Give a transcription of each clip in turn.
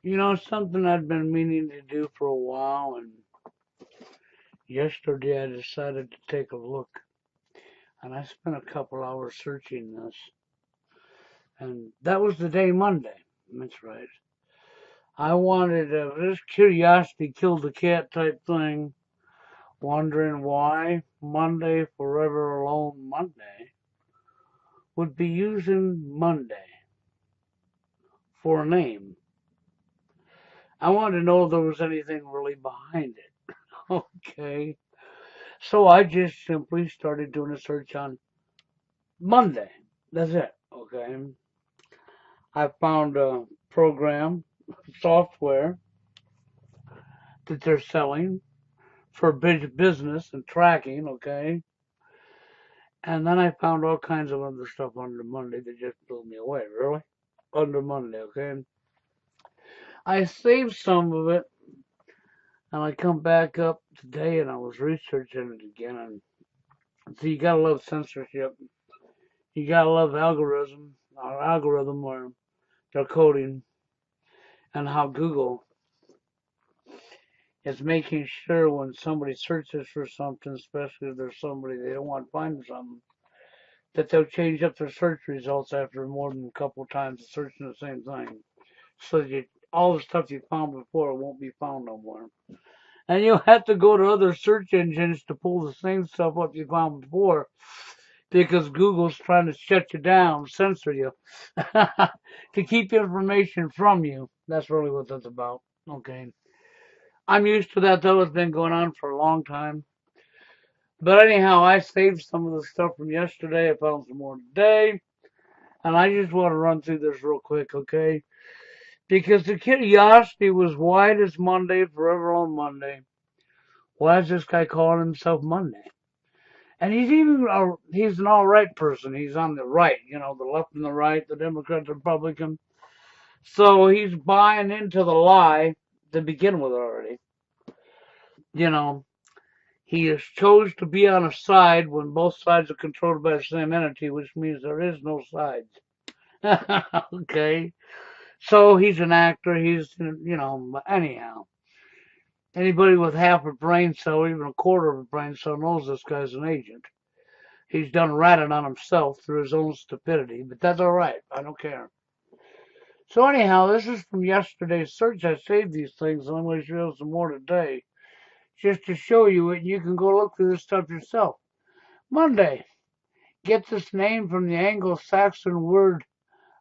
You know, something I'd been meaning to do for a while, and yesterday I decided to take a look. And I spent a couple hours searching this. And that was the day Monday. That's right. I wanted this curiosity killed the cat type thing, wondering why Monday, Forever Alone Monday, would be using Monday for a name. I wanted to know if there was anything really behind it. Okay. So I just simply started doing a search on Monday. That's it. Okay. I found a program, software that they're selling for business and tracking. Okay. And then I found all kinds of other stuff under Monday that just blew me away. Really? Under Monday. Okay. I saved some of it and I come back up today and I was researching it again. And so you gotta love censorship. You gotta love algorithm or their coding and how Google is making sure when somebody searches for something, especially if there's somebody they don't want finding something, that they'll change up their search results after more than a couple of times of searching the same thing. So that all the stuff you found before won't be found no more. And you'll have to go to other search engines to pull the same stuff up you found before because Google's trying to shut you down, censor you, to keep information from you. That's really what that's about. Okay. I'm used to that though. It's been going on for a long time. But anyhow, I saved some of the stuff from yesterday. I found some more today. And I just want to run through this real quick, okay? Because the curiosity was why does Monday forever on Monday? Why is this guy calling himself Monday? And he's an all right person. He's on the right, the left and the right, the Democrat, the Republican. So he's buying into the lie to begin with already. You know, he has chose to be on a side when both sides are controlled by the same entity, which means there is no sides. Okay. So he's an actor. Anyhow. Anybody with half a brain cell, or even a quarter of a brain cell, knows this guy's an agent. He's done ratting on himself through his own stupidity, but that's all right. I don't care. So anyhow, this is from yesterday's search. I saved these things, and I'm going to show you some more today, just to show you it. And you can go look through this stuff yourself. Monday gets its name from the Anglo-Saxon word,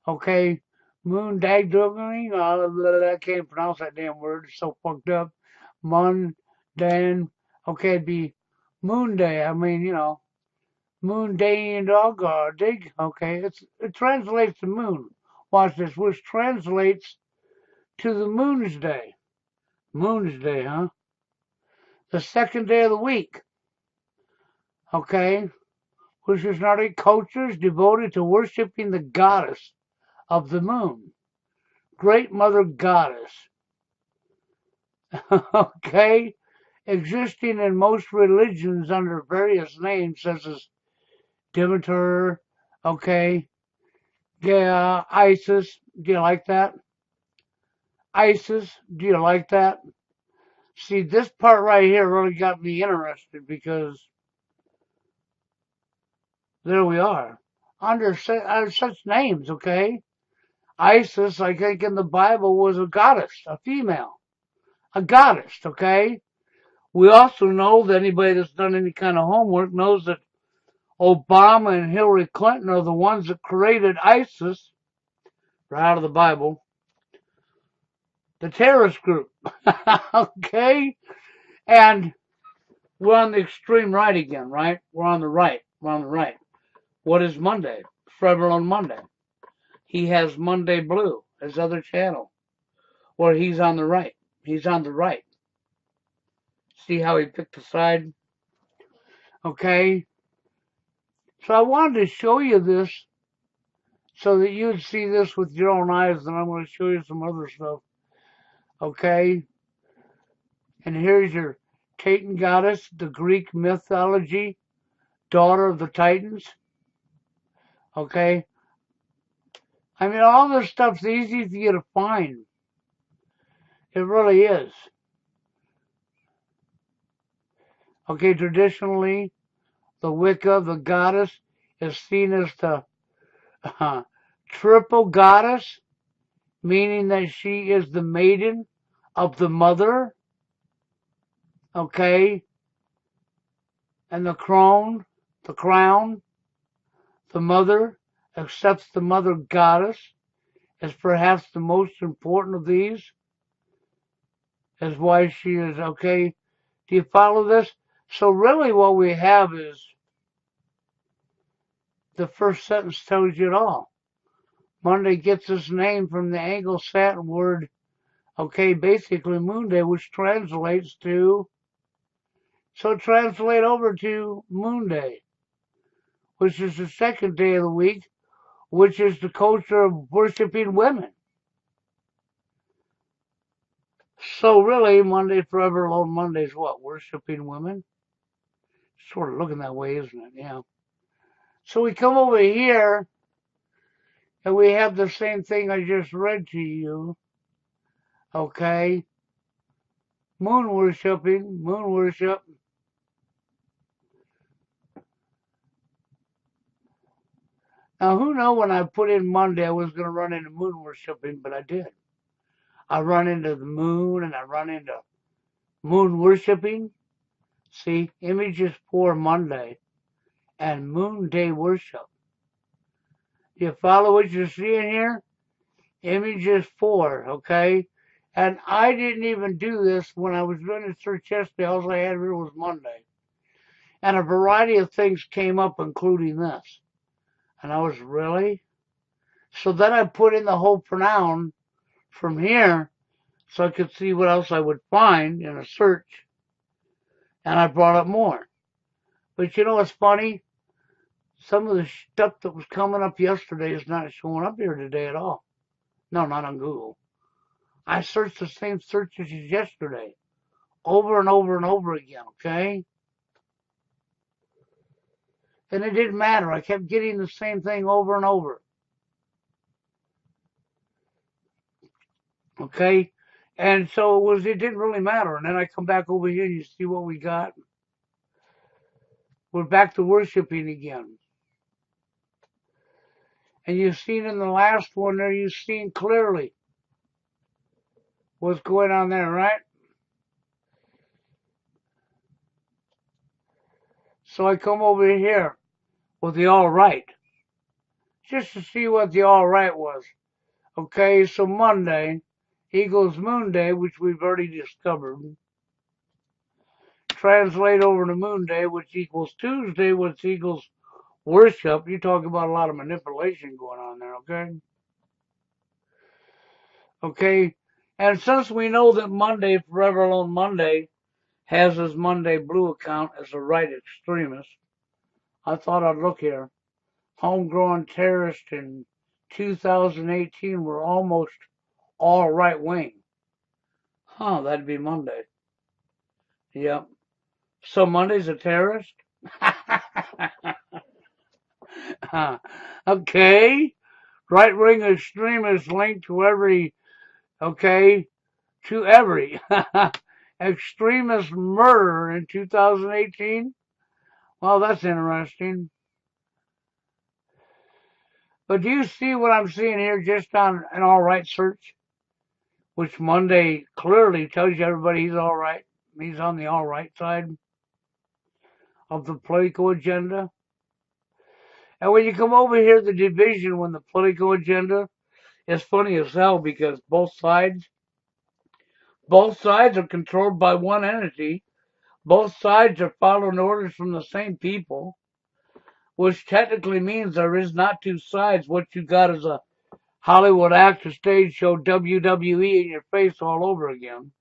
okay, moon dagdugling. I can't pronounce that damn word. It's so fucked up. Mundan. Okay, it'd be moon day. I mean, moon day and dog dig. Okay, it translates to moon. Watch this, which translates to the moon's day. Moon's day, huh? The second day of the week. Okay, which is Nordic cultures devoted to worshiping the goddess of the moon, Great Mother Goddess. Okay, existing in most religions under various names such as Demeter. Okay, yeah, Isis. Do you like that? Isis. Do you like that? See, this part right here really got me interested because there we are. Under such names, okay? Isis, I think in the Bible, was a goddess, a female. A goddess, okay? We also know that anybody that's done any kind of homework knows that Obama and Hillary Clinton are the ones that created ISIS, right out of the Bible, the terrorist group. Okay? And we're on the extreme right again, right? We're on the right. We're on the right. What is Monday? Forever on Monday. He has Monday Blue, his other channel, where he's on the right. He's on the right. See how he picked a side? Okay? So I wanted to show you this so that you'd see this with your own eyes, and I'm going to show you some other stuff. Okay? And here's your Titan goddess, the Greek mythology, daughter of the Titans. Okay? I mean, all this stuff's easy for you to find. It really is. Okay, traditionally, the Wicca, the goddess, is seen as the triple goddess, meaning that she is the maiden of the mother, okay, and the crown, the mother accepts the mother goddess as perhaps the most important of these, is why she is, okay, do you follow this? So really what we have is, the first sentence tells you it all. Monday gets its name from the Anglo-Saxon word, okay, basically moon day, which translates to, so translate over to moon day, which is the second day of the week, which is the culture of worshiping women. So really, Monday Forever Alone Monday is what? Worshiping women? Sort of looking that way, isn't it? Yeah. So we come over here and we have the same thing I just read to you. Okay. Moon worship. Now, who know when I put in Monday I was going to run into moon worshiping, but I did. I run into the moon and I run into moon worshiping. See, images for Monday and moon day worship. You follow what you're seeing here? Images for, okay? And I didn't even do this when I was doing the search yesterday. All I had here was Monday. And a variety of things came up, including this. And I was, really? So then I put in the whole pronoun from here so I could see what else I would find in a search. And I brought up more. But you know what's funny? Some of the stuff that was coming up yesterday is not showing up here today at all. No, not on Google. I searched the same searches as yesterday, over and over and over again, okay? And it didn't matter. I kept getting the same thing over and over. Okay? And so it didn't really matter. And then I come back over here and you see what we got. We're back to worshiping again. And you've seen in the last one there, you've seen clearly what's going on there, right? So I come over here with the all right, just to see what the all right was. Okay, so Monday equals Moon Day, which we've already discovered. Translate over to Moon Day, which equals Tuesday, which equals worship. You talk about a lot of manipulation going on there, okay? Okay, and since we know that Monday, Forever Alone Monday, has his Monday Blue account as a right extremist, I thought I'd look here. Homegrown terrorists in 2018 were almost all right wing. Huh, that'd be Monday. Yep. So Monday's a terrorist? Okay. Right wing extremists linked to every, okay, to every extremist murder in 2018. Well, that's interesting. But do you see what I'm seeing here just on an all right search? Which Monday clearly tells you everybody he's all right. He's on the all right side of the political agenda. And when you come over here, the division when the political agenda is funny as hell because both sides are controlled by one entity. Both sides are following orders from the same people, which technically means there is not two sides. What you got is a Hollywood actor stage show WWE in your face all over again.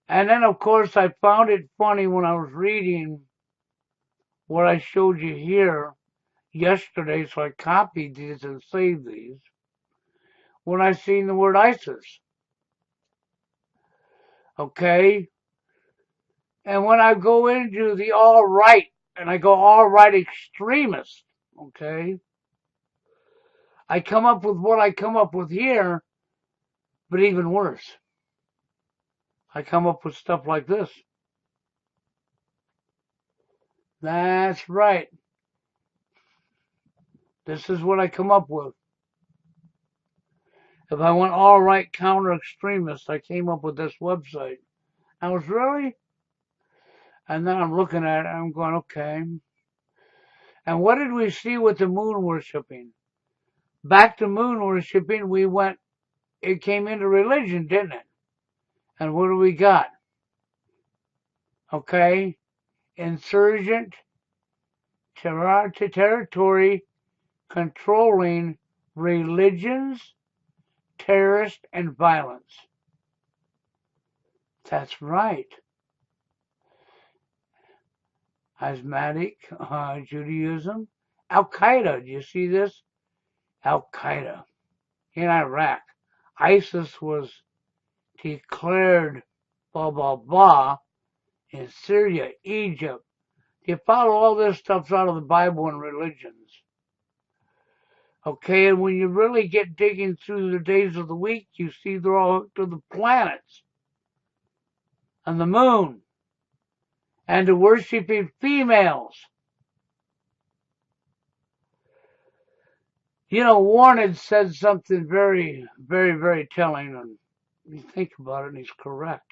And then, of course, I found it funny when I was reading what I showed you here yesterday, so I copied these and saved these. When I seen the word ISIS, okay? And when I go into the all right, and I go all right extremist, okay? I come up with what I come up with here, but even worse. I come up with stuff like this. That's right. This is what I come up with. If I went all right counter extremist, I came up with this website. I was really? And then I'm looking at it, and I'm going, okay. And what did we see with the moon worshiping? Back to moon worshiping, it came into religion, didn't it? And what do we got? Okay. Insurgent territory controlling religions, terrorist, and violence. That's right. Asmatic Judaism. Al-Qaeda, do you see this? Al-Qaeda in Iraq. ISIS was declared blah, blah, blah in Syria, Egypt. You follow all this stuff's out of the Bible and religions. Okay, and when you really get digging through the days of the week, you see they're all hooked to the planets and the moon and to worshiping females. You know, Warren had said something very, very, very telling, and you think about it, and he's correct.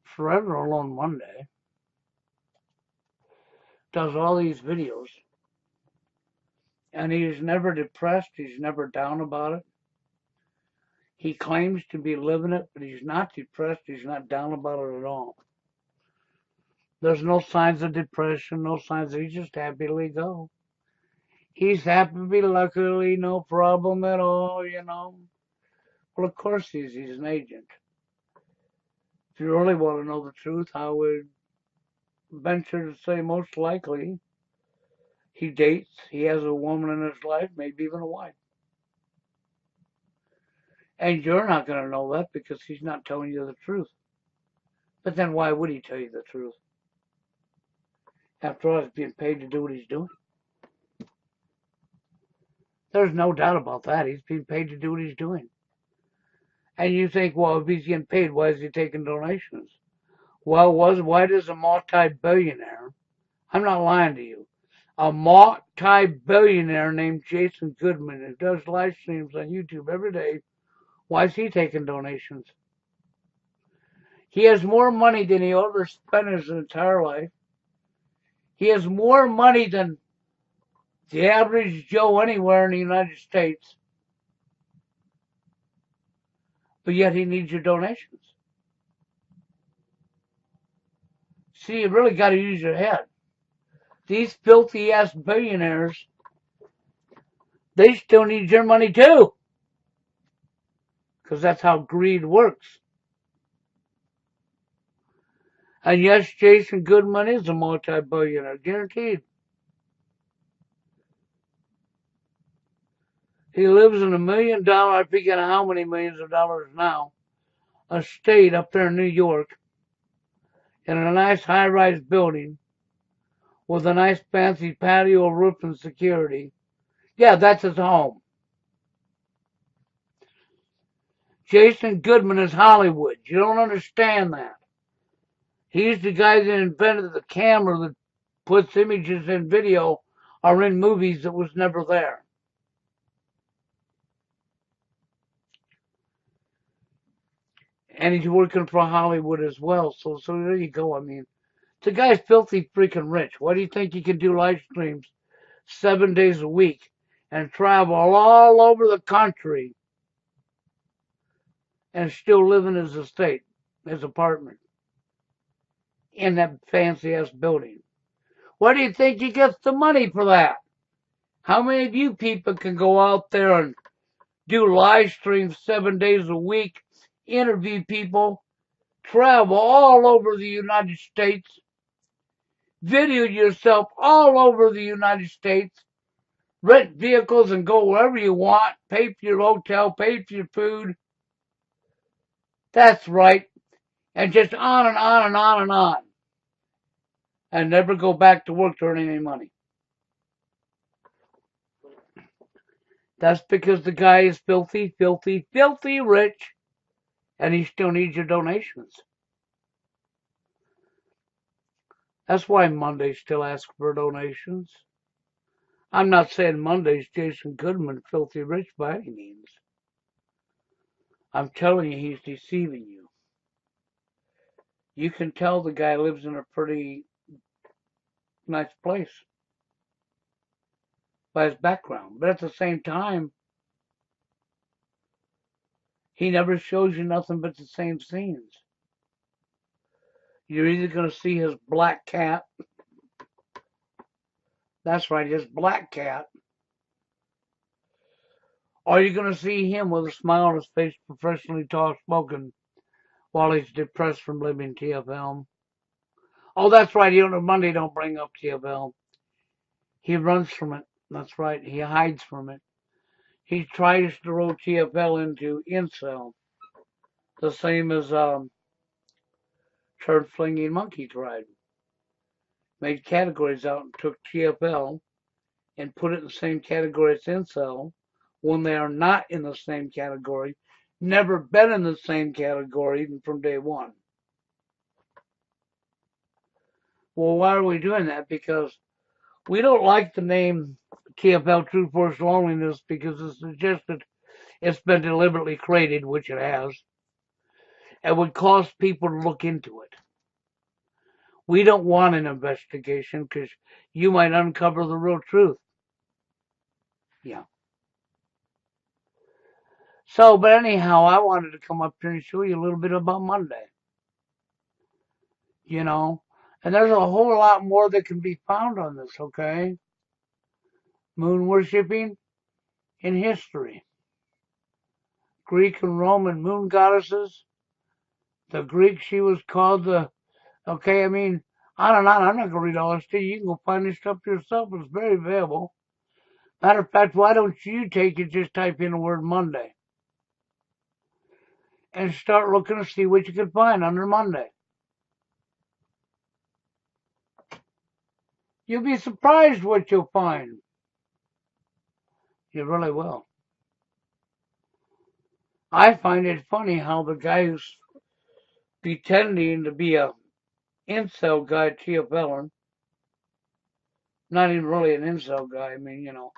Forever Alone Monday does all these videos, and he's never depressed, he's never down about it. He claims to be living it, but he's not depressed, he's not down about it at all. There's no signs of depression, no signs. He's just happily go. He's happy, luckily, no problem at all, you know. Well, of course he's an agent. If you really want to know the truth, I would venture to say most likely he dates, he has a woman in his life, maybe even a wife. And you're not going to know that because he's not telling you the truth. But then why would he tell you the truth? After all, he's being paid to do what he's doing. There's no doubt about that. He's being paid to do what he's doing. And you think, well, if he's getting paid, why is he taking donations? Well, why does a multi-billionaire, I'm not lying to you, a multi-billionaire named Jason Goodman who does live streams on YouTube every day, why is he taking donations? He has more money than he ever spent in his entire life. He has more money than the average Joe anywhere in the United States. But yet he needs your donations. See, you really got to use your head. These filthy ass billionaires, they still need your money too. Because that's how greed works. And yes, Jason Goodman is a multi-billionaire, guaranteed. He lives in $1 million, I forget how many millions of dollars now, estate up there in New York, in a nice high-rise building, with a nice fancy patio roof and security. Yeah, that's his home. Jason Goodman is Hollywood. You don't understand that. He's the guy that invented the camera that puts images in video or in movies that was never there. And he's working for Hollywood as well. So there you go. I mean, the guy's filthy freaking rich. Why do you think he can do live streams 7 days a week and travel all over the country and still live in his estate, his apartment, in that fancy ass building? Why do you think he gets the money for that? How many of you people can go out there and do live streams 7 days a week, interview people, travel all over the United States, video yourself all over the United States, rent vehicles and go wherever you want, pay for your hotel, pay for your food? That's right. And just on and on and on and on. And never go back to work to earn any money. That's because the guy is filthy, filthy, filthy rich. And he still needs your donations. That's why Monday still asks for donations. I'm not saying Monday's Jason Goodman filthy rich by any means. I'm telling you, he's deceiving you. You can tell the guy lives in a pretty nice place by his background. But at the same time, he never shows you nothing but the same scenes. You're either going to see his black cat. That's right, his black cat. Or you're going to see him with a smile on his face, professionally smoking while he's depressed from living TFL. Oh, that's right. Monday don't bring up TFL. He runs from it. That's right. He hides from it. He tries to roll TFL into incel, the same as Turd Flinging Monkey tried. Made categories out and took TFL and put it in the same category as incel when they are not in the same category, never been in the same category even from day one. Well, why are we doing that? Because we don't like the name TFL True Force Loneliness because it suggests that it's been deliberately created, which it has, and would cause people to look into it. We don't want an investigation because you might uncover the real truth. Yeah. So, but anyhow, I wanted to come up here and show you a little bit about Monday. You know, and there's a whole lot more that can be found on this, okay? Moon worshipping in history. Greek and Roman moon goddesses. The Greek, she was called the, okay, I mean, on and on. I'm not going to read all this to you. You can go find this stuff yourself. It's very available. Matter of fact, why don't you take it, just type in the word Monday and start looking to see what you can find under Monday. You'll be surprised what you'll find. You really will. I find it funny how the guy who's pretending to be a incel guy, TFL, not even really an incel guy. I mean, you know,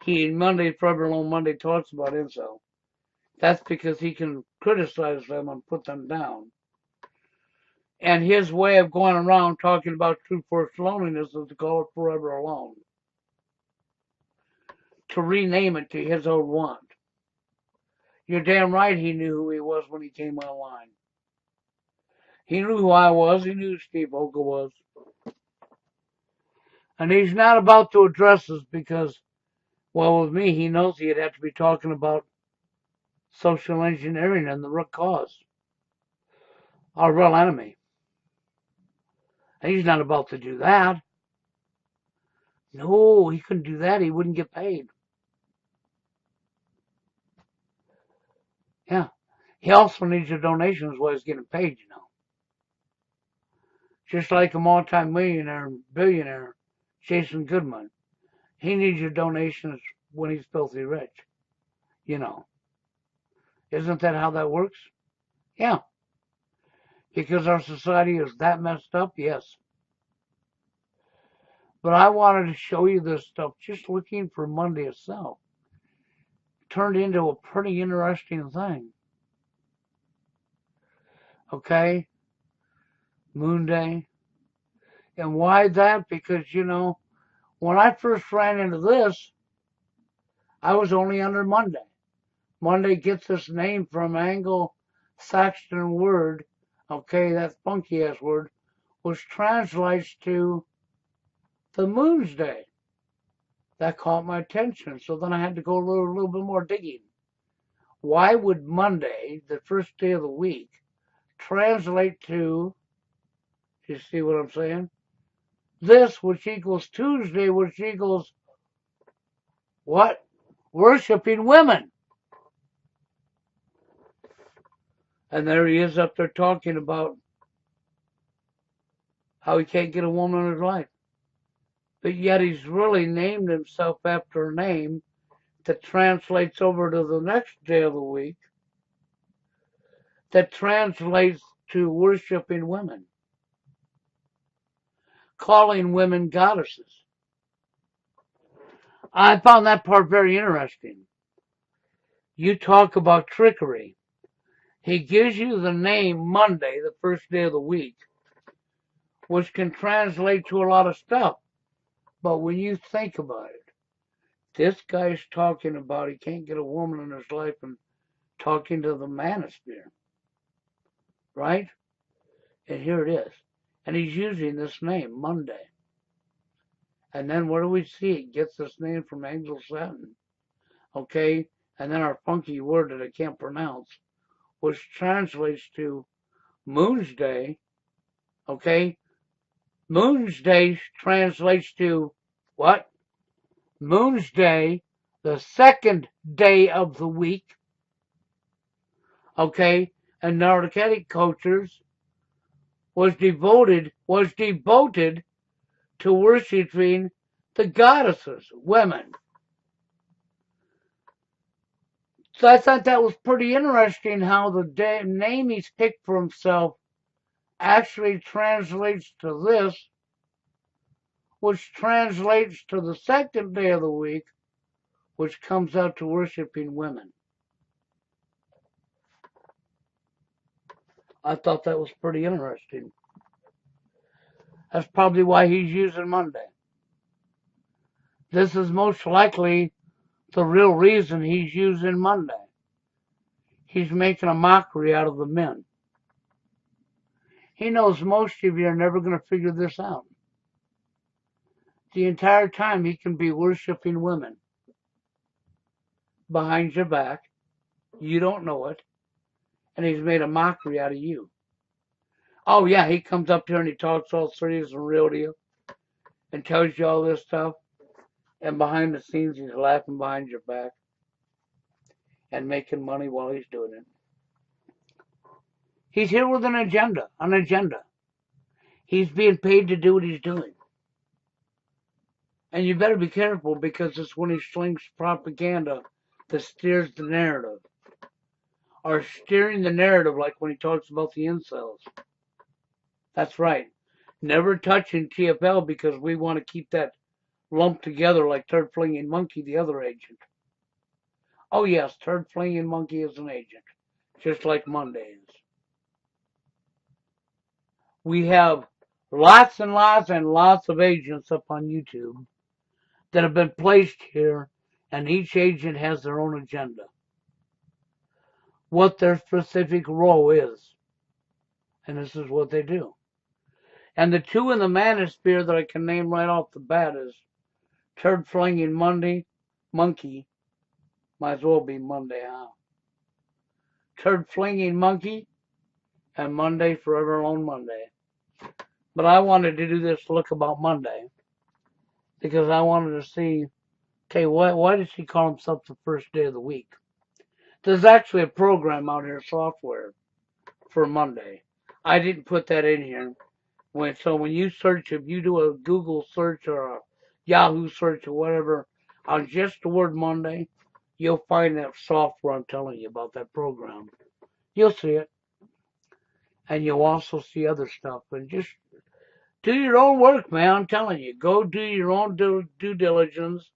he Monday, Forever Alone Monday talks about incel. That's because he can criticize them and put them down. And his way of going around talking about true force loneliness is to call it Forever Alone. To rename it to his own want. You're damn right he knew who he was when he came online. He knew who I was. He knew who Steve Ogle was. And he's not about to address us because, well, with me, he knows he'd have to be talking about social engineering and the root cause. Our real enemy. And he's not about to do that. No, he couldn't do that. He wouldn't get paid. Yeah. He also needs your donations while he's getting paid, you know. Just like a multi-millionaire and billionaire, Jason Goodman. He needs your donations when he's filthy rich. You know. Isn't that how that works? Yeah. Because our society is that messed up? Yes. But I wanted to show you this stuff just looking for Monday itself. Turned into a pretty interesting thing. Okay? Moon Day. And why that? Because, you know, when I first ran into this, I was only under Monday. Monday gets its name from Anglo-Saxon word, okay, that funky ass word, which translates to the moon's day. That caught my attention, so then I had to go a little bit more digging. Why would Monday, the first day of the week, translate to, you see what I'm saying? This, which equals Tuesday, which equals what? Worshipping women. And there he is up there talking about how he can't get a woman in his life. But yet he's really named himself after a name that translates over to the next day of the week that translates to worshiping women, calling women goddesses. I found that part very interesting. You talk about trickery. He gives you the name Monday, the first day of the week, which can translate to a lot of stuff. But when you think about it, this guy's talking about he can't get a woman in his life and talking to the manosphere, right? And here it is. And he's using this name, Monday. And then what do we see? It gets this name from Angel Satin, okay? And then our funky word that I can't pronounce, which translates to Moon's Day, okay? Moon's Day translates to what? Moon's Day, the second day of the week, okay? And Narcotic cultures was devoted to worshiping the goddesses, women. So I thought that was pretty interesting how the name he's picked for himself actually translates to this, which translates to the second day of the week, which comes out to worshiping women. I thought that was pretty interesting. That's probably why he's using Monday. This is most likely the real reason he's using Monday. He's making a mockery out of the men. He knows most of you are never going to figure this out. The entire time he can be worshiping women behind your back. You don't know it. And he's made a mockery out of you. Oh yeah, he comes up here and he talks all serious and real to you and tells you all this stuff. And behind the scenes he's laughing behind your back and making money while he's doing it. He's here with an agenda. He's being paid to do what he's doing. And you better be careful because it's when he slings propaganda that steers the narrative. Or steering the narrative like when he talks about the incels. That's right. Never touching TFL because we want to keep that lumped together like Turd Flinging Monkey, the other agent. Oh yes, Turd Flinging Monkey is an agent. Just like Monday is. We have lots and lots and lots of agents up on YouTube that have been placed here, and each agent has their own agenda. What their specific role is. And this is what they do. And the two in the manosphere that I can name right off the bat is Turd Flinging Monkey. Might as well be Monday, huh? Turd Flinging Monkey and Monday Forever Alone Monday. But I wanted to do this look about Monday because I wanted to see, okay, why does he call himself the first day of the week? There's actually a program out here, software, for Monday. I didn't put that in here. So when you search, if you do a Google search or a Yahoo search or whatever, on just the word Monday, you'll find that software I'm telling you about, that program. You'll see it. And you'll also see other stuff. And just do your own work, man. I'm telling you. Go do your own due diligence.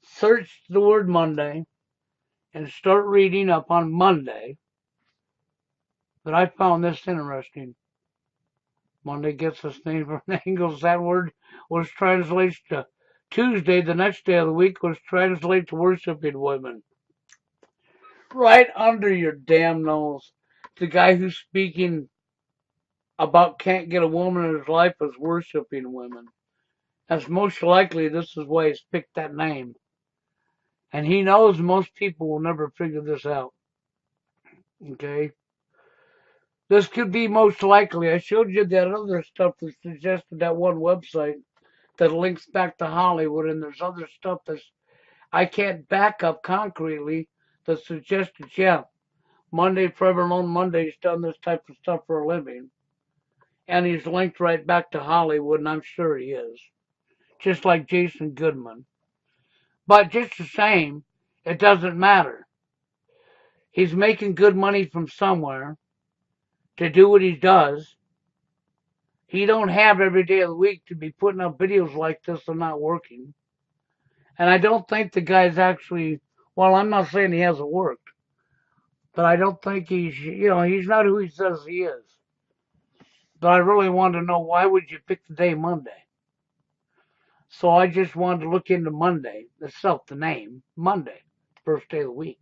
Search the word Monday. And start reading up on Monday. But I found this interesting. Monday gets its name from the Angles. That word was translated to Tuesday, the next day of the week, was translated to worshiping women. Right under your damn nose. The guy who's speaking about can't get a woman in his life is worshiping women. That's most likely this is why he's picked that name. And he knows most people will never figure this out. Okay? This could be most likely. I showed you that other stuff that suggested that one website that links back to Hollywood, and there's other stuff that I can't back up concretely that suggested, yeah, Monday Forever Alone Monday's done this type of stuff for a living. And he's linked right back to Hollywood, and I'm sure he is. Just like Jason Goodman. But just the same, it doesn't matter. He's making good money from somewhere to do what he does. He don't have every day of the week to be putting up videos like this and not working. And I don't think the guy's actually, well, I'm not saying he hasn't worked, but I don't think he's not who he says he is. But I really wanted to know, why would you pick the day Monday? So I just wanted to look into Monday, itself, the name, Monday, first day of the week,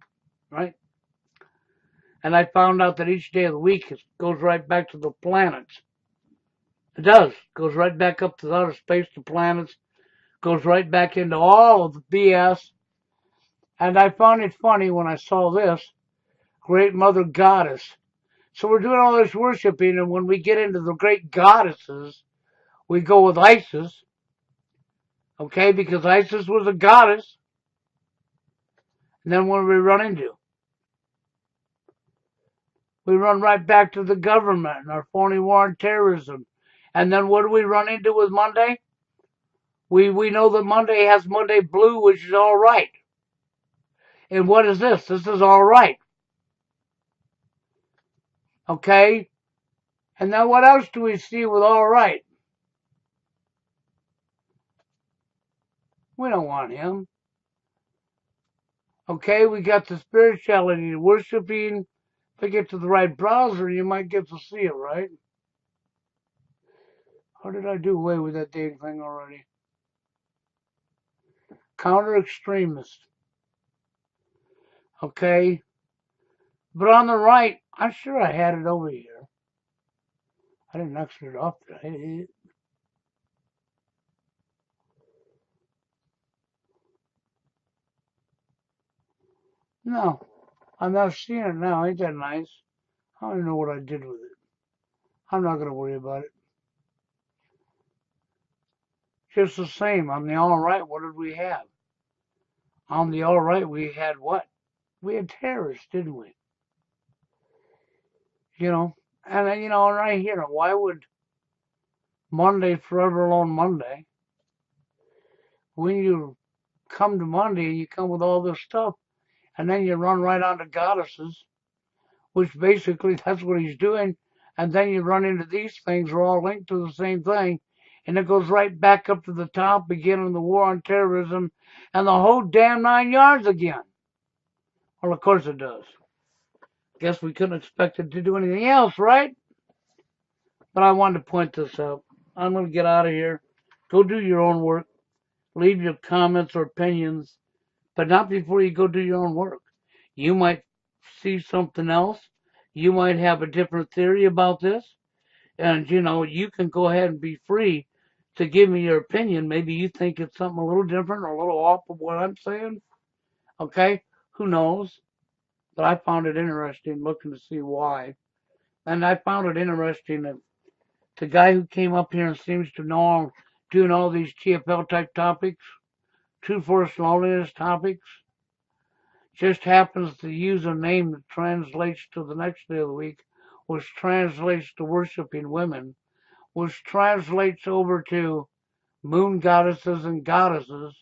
right? And I found out that each day of the week goes right back to the planets. It does. Goes right back up to the outer space, the planets. Goes right back into all of the BS. And I found it funny when I saw this, Great Mother Goddess. So we're doing all this worshiping, and when we get into the great goddesses, we go with Isis. Okay, because Isis was a goddess. And then what do we run into? We run right back to the government and our phony war on terrorism. And then what do we run into with Monday? We know that Monday has Monday Blue, which is all right. And what is this? This is all right. Okay? And then what else do we see with all right? We don't want him. Okay, we got the spirituality, worshiping. If I get to the right browser, you might get to see it, right? How did I do away with that dang thing already? Counter extremist. Okay? But on the right, I'm sure I had it over here. I didn't exit it off, did I? No, I'm not seeing it now. Ain't that nice? I don't even know what I did with it. I'm not going to worry about it. Just the same, on the all right, what did we have? On the all right, we had what? We had terrorists, didn't we? And right here, why would Monday forever alone Monday, when you come to Monday, you come with all this stuff, and then you run right onto goddesses, which basically that's what he's doing, and then you run into these things are all linked to the same thing, and it goes right back up to the top, beginning the war on terrorism, and the whole damn 9 yards again. Well, of course it does. Guess we couldn't expect it to do anything else, right? But I wanted to point this out. I'm going to get out of here. Go do your own work. Leave your comments or opinions, but not before you go do your own work. You might see something else. You might have a different theory about this. And, you can go ahead and be free to give me your opinion. Maybe you think it's something a little different or a little off of what I'm saying. Okay? Who knows? But I found it interesting looking to see why. And I found it interesting that the guy who came up here and seems to know doing all these TFL type topics, True Force Loneliness topics, just happens to use a name that translates to the next day of the week, which translates to worshiping women, which translates over to moon goddesses and goddesses,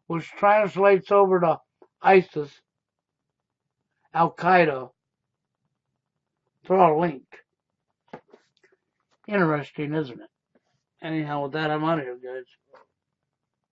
which translates over to ISIS, Al-Qaeda. They're all linked. Interesting, isn't it? Anyhow, with that, I'm out of here, guys.